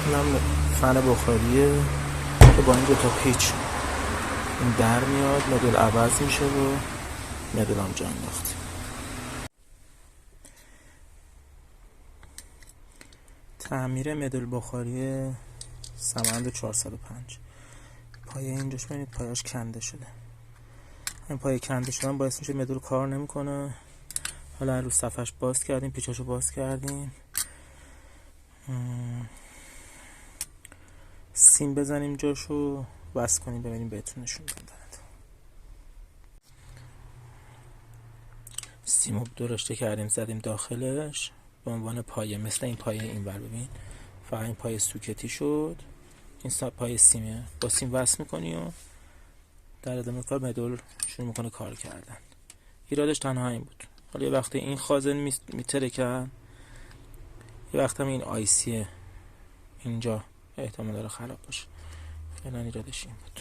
اینم فن بخاریه که با این دوتا پیچ این در میاد، مدل عوض میشه و مدل هم جا انداخت. تعمیر مدل بخاری سمند 405. پایه اینجاش ببینید پایه‌اش کنده شده. این پایه کنده شدن باعث میشه مدل کار نمیکنه. حالا رو صفحش باز کردیم، پیچاشو باز کردیم، سیم بزنیم جاشو بس کنیم ببینیم بهتون نشون بدن. سیمو دو رشته کردیم زدیم داخلش به عنوان پایه، مثل این پایه اینور ببین فقط این پایه سوکتی شد. این پایه سیمه، با سیم وصل میکنی و در ادامه کار مدل شروع میکنه کار کردن. ایرادش تنها این بود. حالا یه وقتی این خازن میترکن، یه وقت هم این آیسی اینجا احتمال داره خراب باشه. فعلا ایرادش این بود.